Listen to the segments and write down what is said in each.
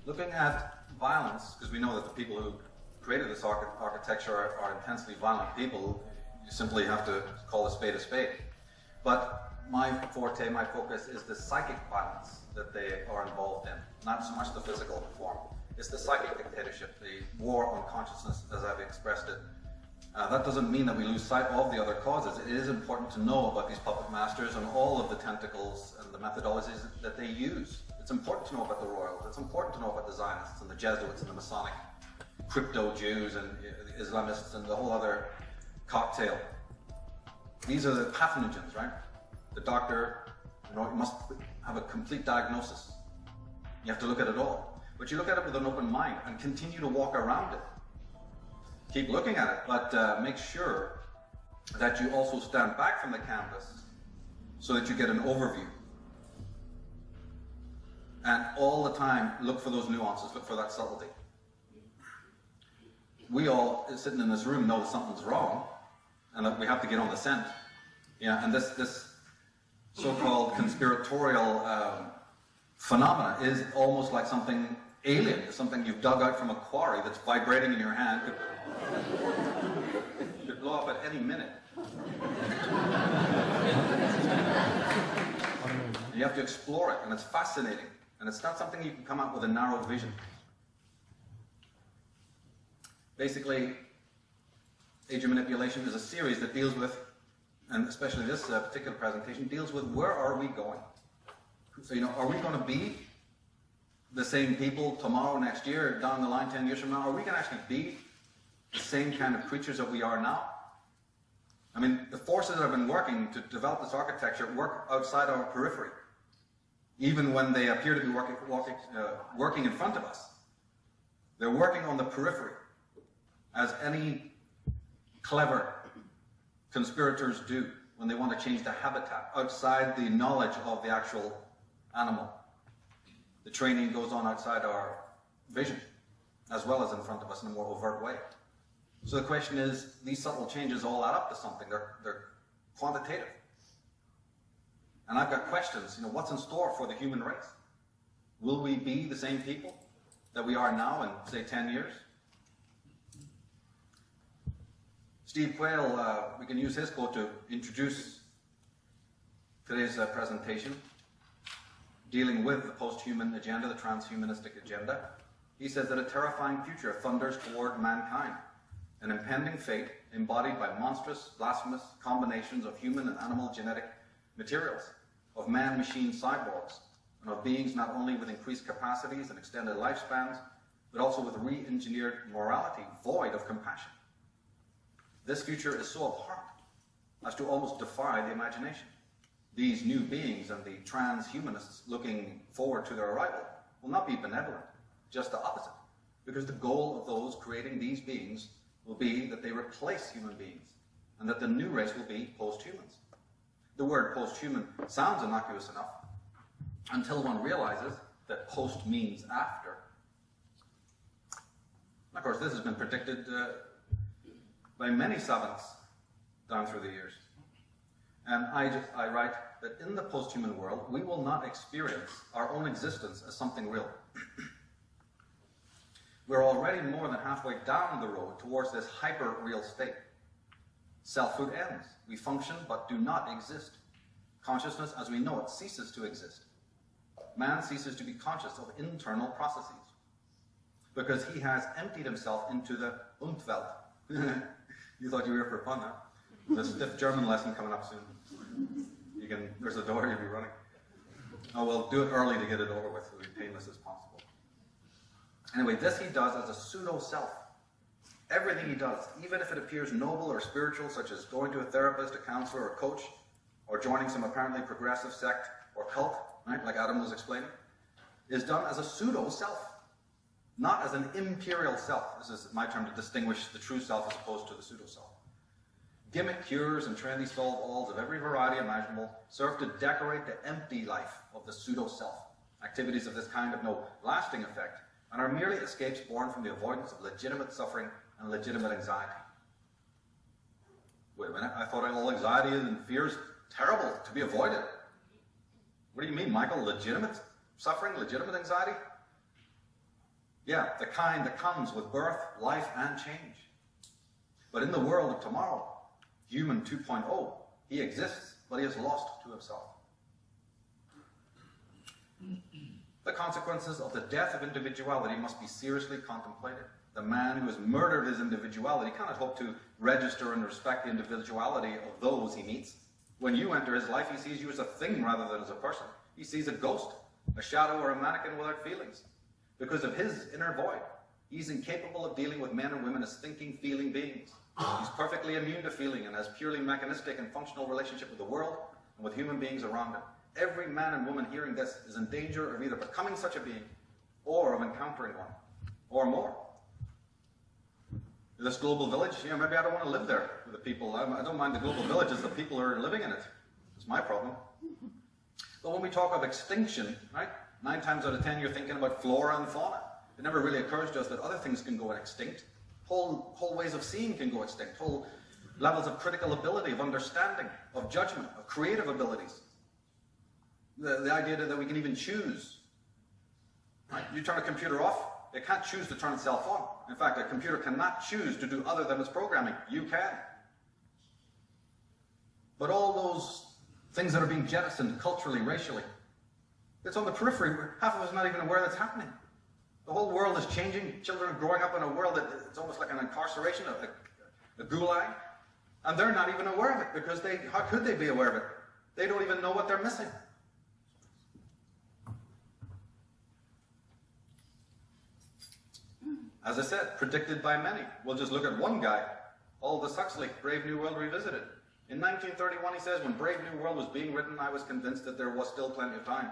Looking at violence, because we know that the people who created this architecture are intensely violent people, you simply have to call a spade a spade. But my forte, my focus is the psychic violence that they are involved in, not so much the physical form. It's the psychic dictatorship, the war on consciousness, as I've expressed it. That doesn't mean that we lose sight of the other causes. It is important to know about these puppet masters and all of the tentacles and the methodologies that they use. It's important to know about the royals. It's important to know about the Zionists and the Jesuits and the Masonic crypto-Jews and the Islamists and the whole other cocktail. These are the pathogens, right? The doctor, you must have a complete diagnosis. You have to look at it all. But you look at it with an open mind and continue to walk around it. Keep looking at it, but make sure that you also stand back from the canvas so that you get an overview. And all the time, look for those nuances, look for that subtlety. We all, sitting in this room, know that something's wrong and that we have to get on the scent. Yeah, and this so-called conspiratorial phenomena is almost like something alien. It's something you've dug out from a quarry that's vibrating in your hand. Could blow up at any minute. You have to explore it, and it's fascinating. And it's not something you can come out with a narrow vision. Basically, Age of Manipulation is a series that deals with, and especially this particular presentation, deals with where are we going? So, are we going to be the same people tomorrow, next year, down the line, 10 years from now? Are we going to actually be the same kind of creatures that we are now? I mean, the forces that have been working to develop this architecture work outside our periphery, even when they appear to be working in front of us. They're working on the periphery, as any clever conspirators do when they want to change the habitat outside the knowledge of the actual animal. The training goes on outside our vision, as well as in front of us in a more overt way. So the question is, these subtle changes all add up to something. They're quantitative. And I've got questions. What's in store for the human race? Will we be the same people that we are now in, say, 10 years? Steve Quayle, we can use his quote to introduce today's presentation, dealing with the post-human agenda, the transhumanistic agenda. He says that a terrifying future thunders toward mankind, an impending fate embodied by monstrous, blasphemous combinations of human and animal genetic materials, of man-machine cyborgs, and of beings not only with increased capacities and extended lifespans, but also with re-engineered morality void of compassion. This future is so abhorrent as to almost defy the imagination. These new beings and the transhumanists looking forward to their arrival will not be benevolent, just the opposite, because the goal of those creating these beings will be that they replace human beings, and that the new race will be post-humans. The word post-human sounds innocuous enough until one realizes that post means after. And of course, this has been predicted by many savants down through the years. And I write that in the post-human world, we will not experience our own existence as something real. We're already more than halfway down the road towards this hyper-real state. Selfhood ends. We function but do not exist. Consciousness as we know it ceases to exist. Man ceases to be conscious of internal processes because he has emptied himself into the Umwelt. You thought you were here for fun, huh? There's a stiff German lesson coming up soon. There's a door, you'll be running. Oh, well, do it early to get it over with, so as painless as possible. Anyway, this he does as a pseudo-self. Everything he does, even if it appears noble or spiritual, such as going to a therapist, a counselor, or a coach, or joining some apparently progressive sect or cult, right, like Adam was explaining, is done as a pseudo-self, not as an imperial self. This is my term to distinguish the true self as opposed to the pseudo-self. Gimmick cures and trendy solve-alls of every variety imaginable serve to decorate the empty life of the pseudo-self. Activities of this kind have no lasting effect and are merely escapes born from the avoidance of legitimate suffering and legitimate anxiety. Wait a minute, I thought all anxiety and fear is terrible to be avoided. What do you mean, Michael? Legitimate suffering, legitimate anxiety? Yeah, the kind that comes with birth, life, and change. But in the world of tomorrow, human 2.0, he exists, but he is lost to himself. The consequences of the death of individuality must be seriously contemplated. The man who has murdered his individuality cannot hope to register and respect the individuality of those he meets. When you enter his life, he sees you as a thing rather than as a person. He sees a ghost, a shadow, or a mannequin without feelings. Because of his inner void, he's incapable of dealing with men and women as thinking, feeling beings. He's perfectly immune to feeling and has purely mechanistic and functional relationship with the world and with human beings around him. Every man and woman hearing this is in danger of either becoming such a being or of encountering one, or more. This global village, maybe I don't want to live there with the people. I don't mind the global village, it's the people who are living in it. It's my problem. But when we talk of extinction, right, 9 times out of 10 you're thinking about flora and fauna. It never really occurs to us that other things can go extinct. Whole ways of seeing can go extinct. Whole levels of critical ability, of understanding, of judgment, of creative abilities. The idea that we can even choose. Right? You turn a computer off, it can't choose to turn itself on. In fact, a computer cannot choose to do other than its programming. You can. But all those things that are being jettisoned culturally, racially, it's on the periphery. Half of us are not even aware that's happening. The whole world is changing. Children are growing up in a world that it's almost like an incarceration, a gulag, and they're not even aware of it because how could they be aware of it? They don't even know what they're missing. As I said, predicted by many. We'll just look at one guy, Aldous Huxley, Brave New World Revisited. In 1931, he says, when Brave New World was being written, I was convinced that there was still plenty of time.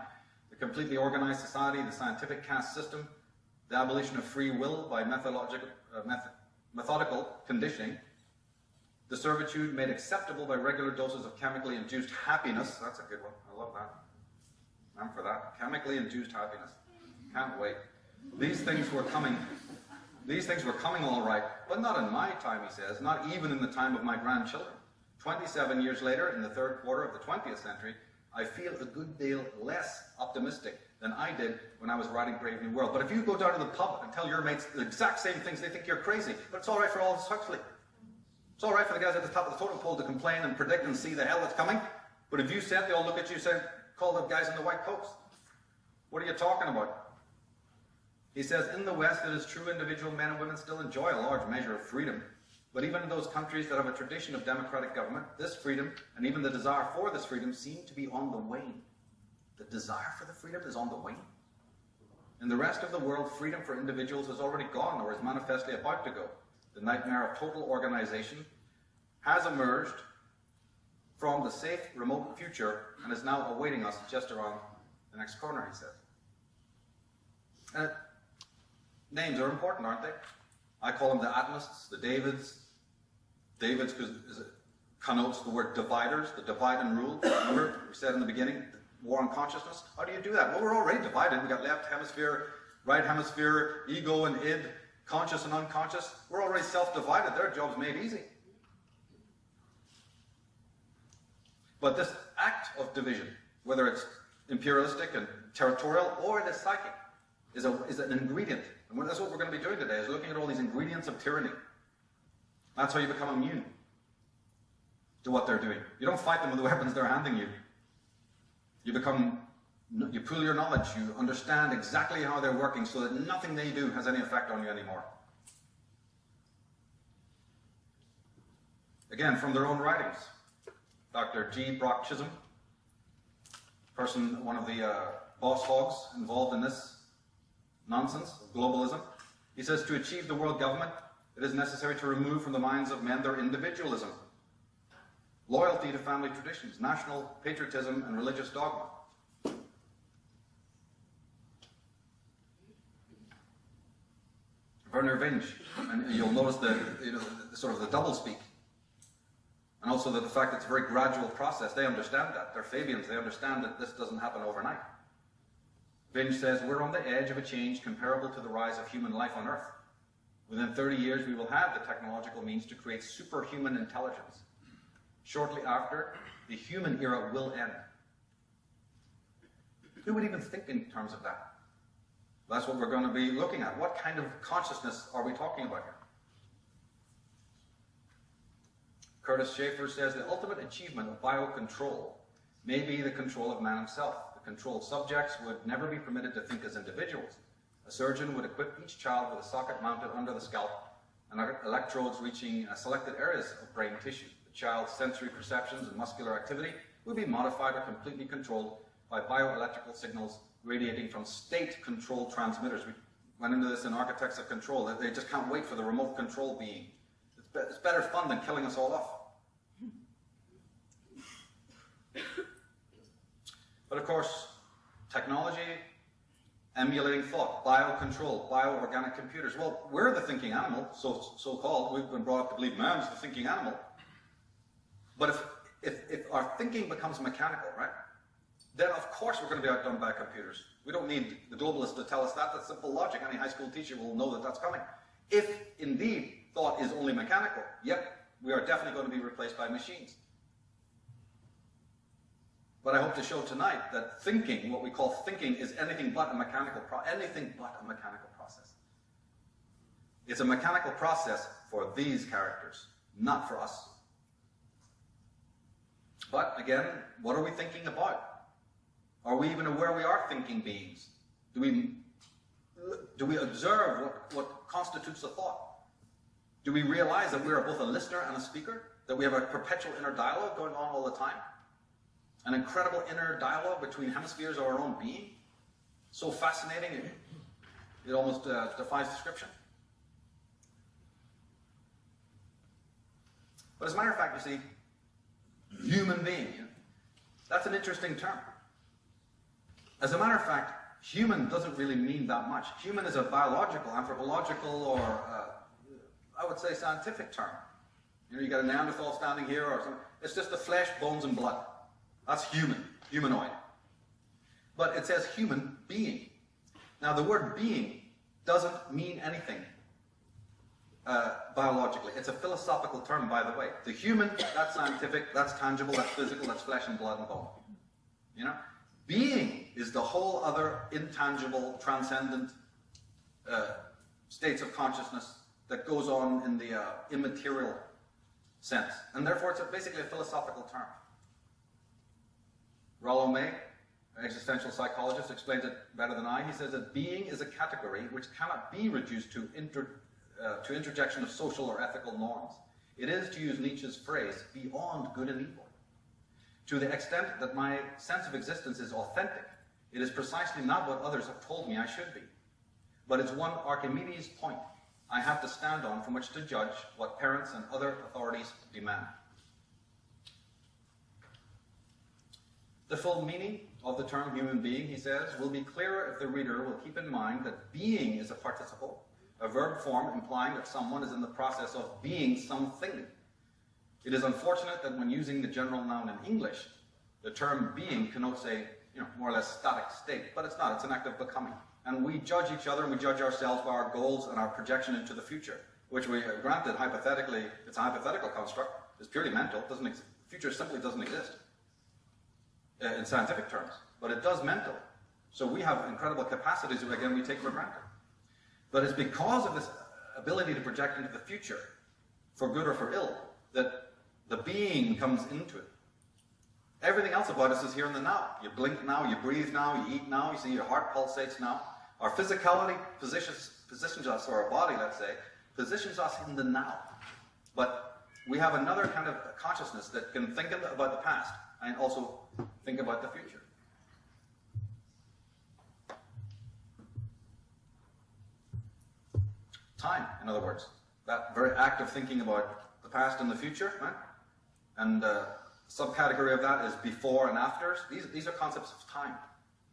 The completely organized society, the scientific caste system, the abolition of free will by methodical conditioning, the servitude made acceptable by regular doses of chemically induced happiness. That's a good one. I love that. I'm for that. Chemically induced happiness. Can't wait. These things were coming. These things were coming all right, but not in my time, he says, not even in the time of my grandchildren. 27 years later, in the third quarter of the 20th century, I feel a good deal less optimistic than I did when I was writing Brave New World. But if you go down to the pub and tell your mates the exact same things, they think you're crazy. But it's all right for Aldous Huxley. It's all right for the guys at the top of the totem pole to complain and predict and see the hell that's coming. But if you said, they all look at you and say, call the guys in the white coats. What are you talking about? He says, in the West, it is true individual men and women still enjoy a large measure of freedom. But even in those countries that have a tradition of democratic government, this freedom, and even the desire for this freedom, seem to be on the wane. The desire for the freedom is on the wane. In the rest of the world, freedom for individuals has already gone or is manifestly about to go. The nightmare of total organization has emerged from the safe, remote future and is now awaiting us just around the next corner, he says. Names are important, aren't they? I call them the atomists, the Davids. Davids because it connotes the word dividers, the divide and rule. Remember, we said in the beginning, war on consciousness. How do you do that? Well, we're already divided. We've got left hemisphere, right hemisphere, ego and id, conscious and unconscious. We're already self-divided. Their job's made easy. But this act of division, whether it's imperialistic and territorial or it is psychic, is an ingredient. And that's what we're going to be doing today, is looking at all these ingredients of tyranny. That's how you become immune to what they're doing. You don't fight them with the weapons they're handing you. You pool your knowledge, you understand exactly how they're working so that nothing they do has any effect on you anymore. Again, from their own writings. Dr. G. Brock Chisholm, one of the boss hogs involved in this nonsense of globalism. He says, to achieve the world government, it is necessary to remove from the minds of men their individualism, loyalty to family traditions, national patriotism, and religious dogma. Werner Vinge, and you'll notice the sort of the doublespeak, and also the fact that it's a very gradual process. They understand that. They're Fabians. They understand that this doesn't happen overnight. Vinge says, we're on the edge of a change comparable to the rise of human life on Earth. Within 30 years, we will have the technological means to create superhuman intelligence. Shortly after, the human era will end. Who would even think in terms of that? That's what we're going to be looking at. What kind of consciousness are we talking about here? Curtis Schaeffer says the ultimate achievement of biocontrol may be the control of man himself. The controlled subjects would never be permitted to think as individuals. A surgeon would equip each child with a socket mounted under the scalp and electrodes reaching selected areas of brain tissue. The child's sensory perceptions and muscular activity would be modified or completely controlled by bioelectrical signals radiating from state-controlled transmitters. We went into this in Architects of Control. They just can't wait for the remote control being. It's better fun than killing us all off. But of course, technology, emulating thought, biocontrol, bioorganic computers. Well, we're the thinking animal, so-called. We've been brought up to believe man's the thinking animal. But if our thinking becomes mechanical, right, then of course we're going to be outdone by computers. We don't need the globalists to tell us that. That's simple logic. Any high school teacher will know that that's coming. If indeed thought is only mechanical, yep, we are definitely going to be replaced by machines. But I hope to show tonight that thinking, what we call thinking, is anything but a mechanical process. It's a mechanical process for these characters, not for us. But again, what are we thinking about? Are we even aware we are thinking beings? Do we observe what constitutes a thought? Do we realize that we are both a listener and a speaker? That we have a perpetual inner dialogue going on all the time? An incredible inner dialogue between hemispheres of our own being? So fascinating, it almost defies description. But as a matter of fact, you see, human being, that's an interesting term. As a matter of fact, human doesn't really mean that much. Human is a biological, anthropological, or I would say scientific term. You got a Neanderthal standing here or something. It's just the flesh, bones, and blood. That's human, humanoid. But it says human being. Now the word being doesn't mean anything biologically. It's a philosophical term, by the way. The human, that's scientific, that's tangible, that's physical, that's flesh and blood and bone. You know? Being is the whole other intangible, transcendent states of consciousness that goes on in the immaterial sense. And therefore it's basically a philosophical term. Rollo May, an existential psychologist, explains it better than I. He says that being is a category which cannot be reduced to interjection of social or ethical norms. It is, to use Nietzsche's phrase, beyond good and evil. To the extent that my sense of existence is authentic, it is precisely not what others have told me I should be, but it's one Archimedes' point I have to stand on from which to judge what parents and other authorities demand. The full meaning of the term human being, he says, will be clearer if the reader will keep in mind that being is a participle, a verb form implying that someone is in the process of being something. It is unfortunate that when using the general noun in English, the term being connotes a more or less static state, but it's not, it's an act of becoming. And we judge each other and we judge ourselves by our goals and our projection into the future, which we, granted, hypothetically, it's a hypothetical construct, it's purely mental, the future simply doesn't exist in scientific terms, but it does mental. So we have incredible capacities that, again, we take for granted. But it's because of this ability to project into the future, for good or for ill, that the being comes into it. Everything else about us is here in the now. You blink now, you breathe now, you eat now, you see your heart pulsates now. Our physicality positions us, or our body, let's say, positions us in the now. But we have another kind of consciousness that can think about the past and also think about the future. Time, in other words. That very act of thinking about the past and the future, right? And subcategory of that is before and afters. These are concepts of time.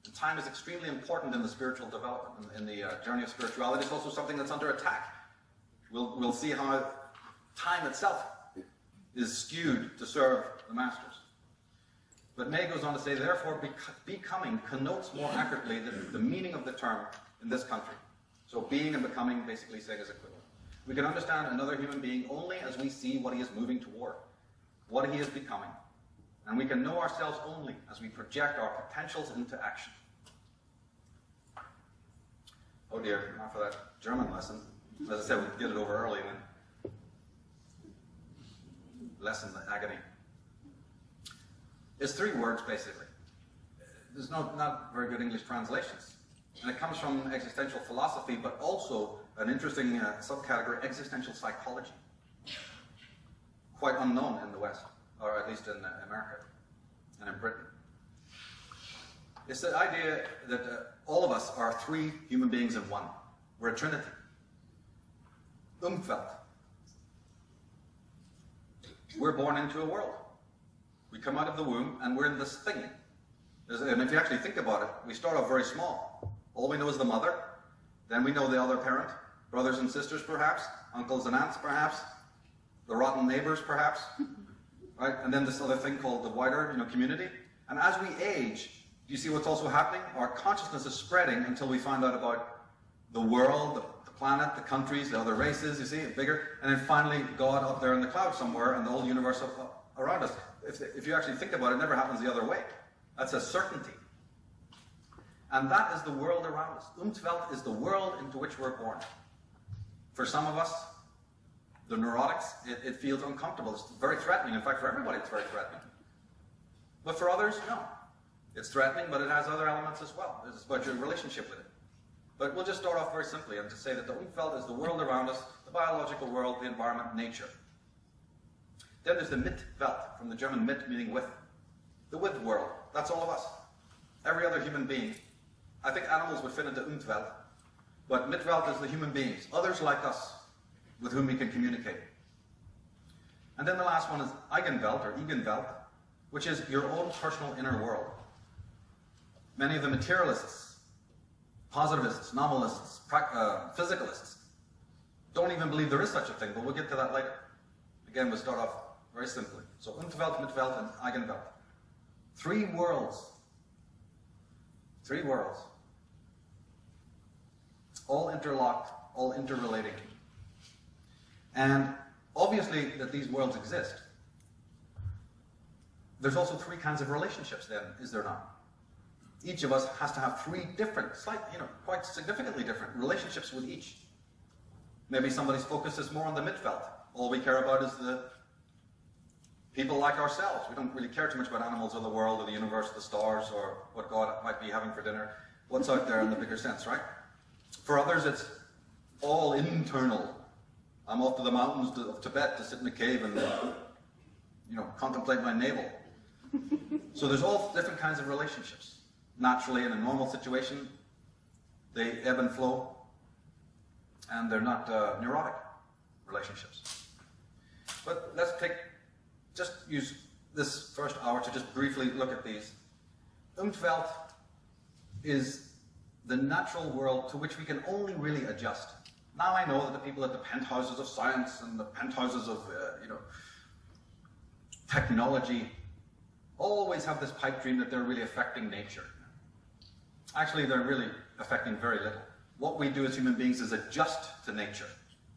And time is extremely important in the spiritual development, in the journey of spirituality. It's also something that's under attack. We'll see how time itself is skewed to serve the masters. But May goes on to say, therefore, becoming connotes more accurately the meaning of the term in this country. So being and becoming basically say is equivalent. We can understand another human being only as we see what he is moving toward, what he is becoming. And we can know ourselves only as we project our potentials into action. Oh dear, not for that German lesson. As I said, we'll get it over early and then lessen the agony. It's 3 words, basically. There's not very good English translations. And it comes from existential philosophy, but also an interesting subcategory, existential psychology. Quite unknown in the West, or at least in America and in Britain. It's the idea that all of us are 3 human beings in one. We're a trinity. Umfeld. We're born into a world. We come out of the womb and we're in this thing. And if you actually think about it, we start off very small. All we know is the mother. Then we know the other parent, brothers and sisters perhaps, uncles and aunts perhaps, the rotten neighbors perhaps, right? And then this other thing called the wider, community. And as we age, do you see what's also happening? Our consciousness is spreading until we find out about the world, the planet, the countries, the other races, you see, it's bigger. And then finally God up there in the cloud somewhere and the whole universe around us. If you actually think about it, it never happens the other way. That's a certainty. And that is the world around us. Umwelt is the world into which we're born. For some of us, the neurotics, it feels uncomfortable. It's very threatening. In fact, for everybody, it's very threatening. But for others, no. It's threatening, but it has other elements as well. It's about your relationship with it. But we'll just start off very simply and to say that the Umwelt is the world around us, the biological world, the environment, nature. Then there's the Mitwelt, from the German mit, meaning with. The with world. That's all of us. Every other human being. I think animals would fit into Umwelt, but Mitwelt is the human beings, others like us, with whom we can communicate. And then the last one is Eigenwelt, or Eigenwelt, which is your own personal inner world. Many of the materialists, positivists, nominalists, physicalists, don't even believe there is such a thing, but we'll get to that later. Again, we'll start off very simply. So Umwelt, Mitwelt, and Eigenwelt. 3 worlds. 3 worlds. All interlocked, all interrelating. And obviously that these worlds exist. There's also 3 kinds of relationships then, is there not? Each of us has to have 3 different, quite significantly different relationships with each. Maybe somebody's focus is more on the Mitwelt. All we care about is the people like ourselves. We don't really care too much about animals or the world or the universe, the stars, or what God might be having for dinner. What's out there in the bigger sense, right? For others, it's all internal. I'm off to the mountains of Tibet to sit in a cave and, contemplate my navel. So there's all different kinds of relationships. Naturally, in a normal situation, they ebb and flow, and they're not neurotic relationships. But let's just use this first hour to just briefly look at these. Umwelt is the natural world to which we can only really adjust. Now I know that the people at the penthouses of science and the penthouses of, technology always have this pipe dream that they're really affecting nature. Actually, they're really affecting very little. What we do as human beings is adjust to nature.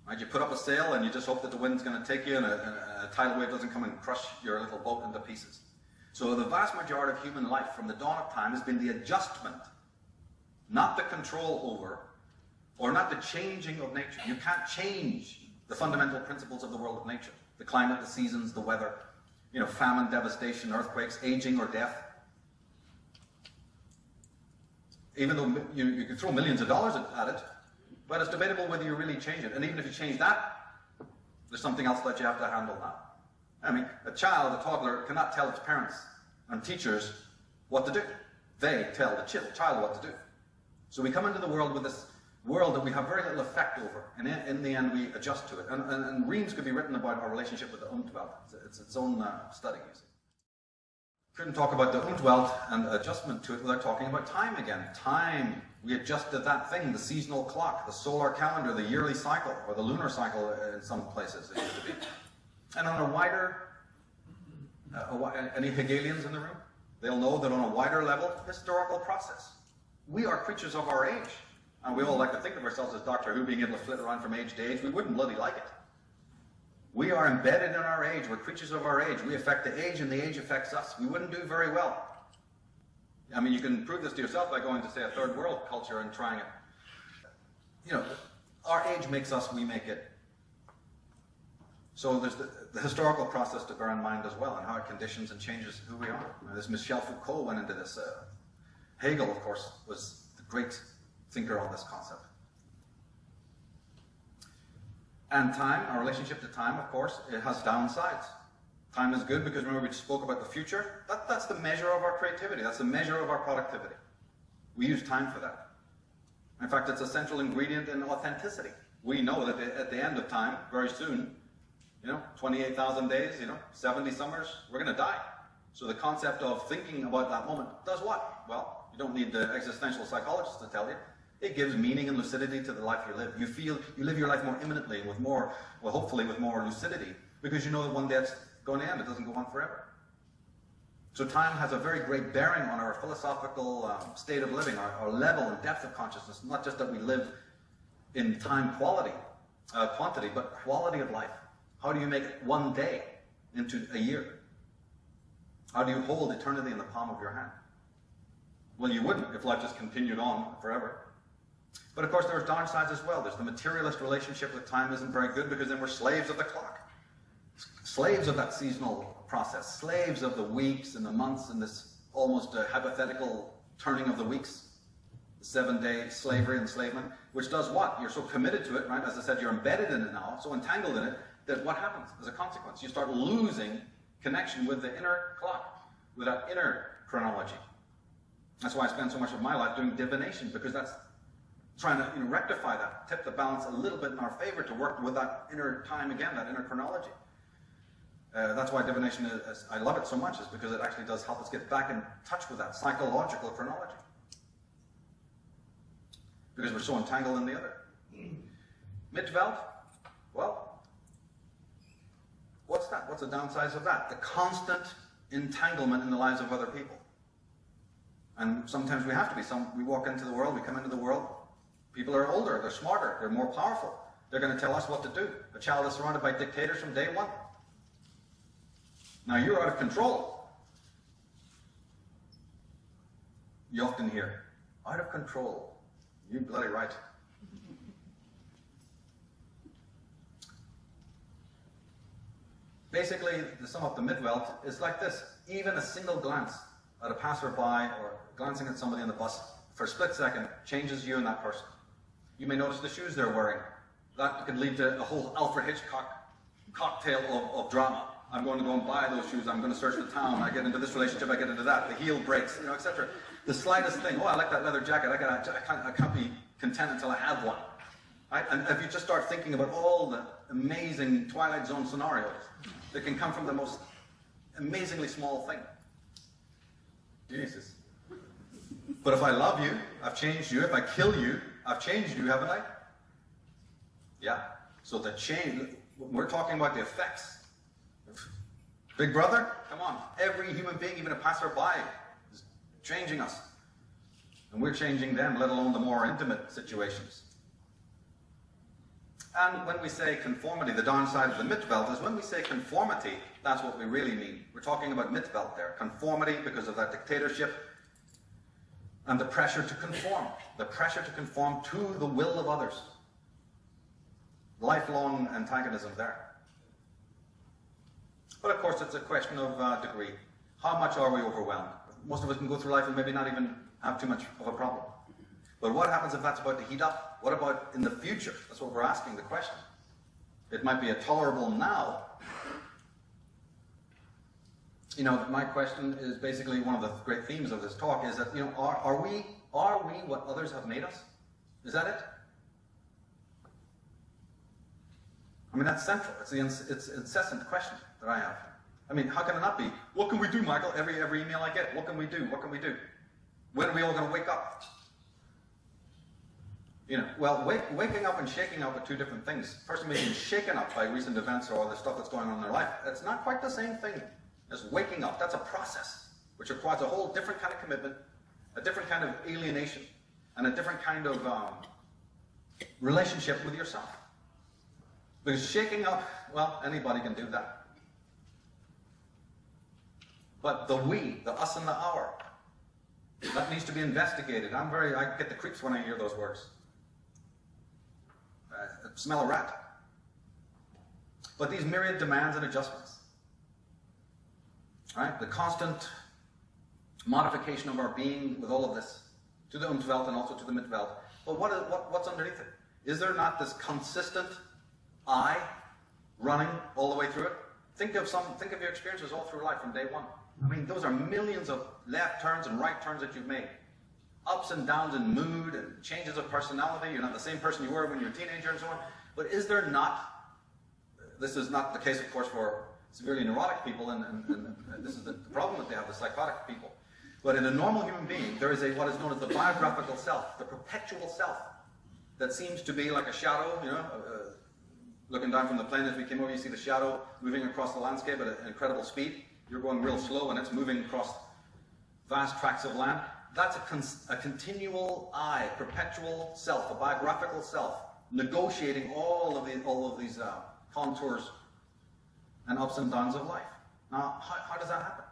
Right? You put up a sail and you just hope that the wind's going to take you and a tidal wave doesn't come and crush your little boat into pieces. So the vast majority of human life from the dawn of time has been the adjustment, not the control over, or not the changing of nature. You can't change the fundamental principles of the world of nature. The climate, the seasons, the weather, famine, devastation, earthquakes, aging or death. Even though you can throw millions of dollars at it, but it's debatable whether you really change it. And even if you change that, there's something else that you have to handle now. I mean, a child, a toddler, cannot tell its parents and teachers what to do. They tell the child what to do. So we come into the world with this world that we have very little effect over, and in the end we adjust to it. And reams could be written about our relationship with the Umwelt. It's its own study, you see. Couldn't talk about the Umwelt and adjustment to it without talking about time again. Time, we adjusted that thing, the seasonal clock, the solar calendar, the yearly cycle, or the lunar cycle in some places it used to be. And on a wider, any Hegelians in the room? They'll know that on a wider level, historical process. We are creatures of our age. And we all like to think of ourselves as Doctor Who, being able to flit around from age to age. We wouldn't bloody like it. We are embedded in our age. We're creatures of our age. We affect the age, and the age affects us. We wouldn't do very well. I mean, you can prove this to yourself by going to, say, a third world culture and trying it. you know, our age makes us, we make it. So there's the historical process to bear in mind as well, and how it conditions and changes who we are. This Michel Foucault went into this. Hegel, of course, was the great thinker on this concept. And time, our relationship to time, of course, it has downsides. Time is good because, remember, we spoke about the future. That's the measure of our creativity. That's the measure of our productivity. We use time for that. In fact, it's a central ingredient in authenticity. We know that at the end of time, very soon, 28,000 days, 70 summers, we're going to die. So the concept of thinking about that moment does what? Well, you don't need the existential psychologist to tell you. It gives meaning and lucidity to the life you live. You live your life more imminently, with more, well, hopefully with more lucidity, because you know that one day it's going to end. It doesn't go on forever. So time has a very great bearing on our philosophical state of living, our level and depth of consciousness. Not just that we live in time quantity, but quality of life. How do you make one day into a year? How do you hold eternity in the palm of your hand? Well, you wouldn't if life just continued on forever. But of course, there's downsides as well. There's the materialist relationship with time isn't very good, because then we're slaves of the clock. Slaves of that seasonal process. Slaves of the weeks and the months and this almost hypothetical turning of the weeks. The 7-day slavery and enslavement, which does what? You're so committed to it, right? As I said, you're embedded in it now, so entangled in it, that what happens as a consequence? You start losing connection with the inner clock, with that inner chronology. That's why I spend so much of my life doing divination, because that's trying to rectify that, tip the balance a little bit in our favor to work with that inner time again, that inner chronology. That's why divination is, I love it so much, is because it actually does help us get back in touch with that psychological chronology. Because we're so entangled in the other. Midveld, well, what's that? What's the downsides of that? The constant entanglement in the lives of other people. And sometimes we have to be. We walk into the world, we come into the world, people are older, they're smarter, they're more powerful. They're going to tell us what to do. A child is surrounded by dictators from day one. Now you're out of control. You often hear, out of control. You're bloody right. Basically, the sum of the Midveld is like this. Even a single glance at a passerby or glancing at somebody on the bus for a split second changes you and that person. You may notice the shoes they're wearing. That could lead to a whole Alfred Hitchcock cocktail of drama. I'm going to go and buy those shoes. I'm going to search the town. I get into this relationship. I get into that. The heel breaks, etc. The slightest thing. Oh, I like that leather jacket. I can't be content until I have one. Right? And if you just start thinking about all the amazing Twilight Zone scenarios that can come from the most amazingly small thing. Jesus. But if I love you, I've changed you. If I kill you, I've changed you, haven't I? Yeah. So the change, we're talking about the effects. Big brother, come on. Every human being, even a passerby, is changing us. And we're changing them, let alone the more intimate situations. And when we say conformity, the downside of the Midveld is when we say conformity, that's what we really mean. We're talking about Midveld there. Conformity because of that dictatorship and the pressure to conform. The pressure to conform to the will of others. Lifelong antagonism there. But of course, it's a question of degree. How much are we overwhelmed? Most of us can go through life and maybe not even have too much of a problem. But what happens if that's about to heat up? What about in the future? That's what we're asking the question. It might be a tolerable now. My question is basically one of the great themes of this talk is that, are we what others have made us? Is that it? I mean, that's central. It's the incessant question that I have. I mean, how can it not be? What can we do, Michael? Every email I get, what can we do? What can we do? When are we all going to wake up? Well, waking up and shaking up are two different things. A person being shaken up by recent events or the stuff that's going on in their life, it's not quite the same thing as waking up. That's a process, which requires a whole different kind of commitment, a different kind of alienation, and a different kind of relationship with yourself. Because shaking up, well, anybody can do that. But the we, the us and the our, that needs to be investigated. I get the creeps when I hear those words. smell a rat. But these myriad demands and adjustments, right? The constant modification of our being with all of this, to the Umwelt and also to the Mitwelt. But what's underneath it? Is there not this consistent I running all the way through it? Think of your experiences all through life from day one. I mean, those are millions of left turns and right turns that you've made. Ups and downs in mood and changes of personality. You're not the same person you were when you were a teenager and so on. But is there not, this is not the case, of course, for severely neurotic people, and this is the problem that they have, the psychotic people. But in a normal human being, there is what is known as the biographical self, the perpetual self, that seems to be like a shadow, you know, looking down from the plane as we came over, you see the shadow moving across the landscape at an incredible speed. You're going real slow and it's moving across vast tracts of land. That's a continual I, perpetual self, a biographical self, negotiating all of these contours and ups and downs of life. Now, how does that happen?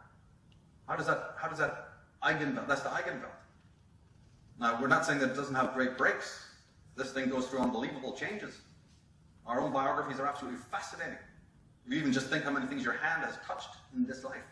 How does that Eigenwelt, that's the Eigenwelt. Now, we're not saying that it doesn't have great breaks. This thing goes through unbelievable changes. Our own biographies are absolutely fascinating. You even just think how many things your hand has touched in this life.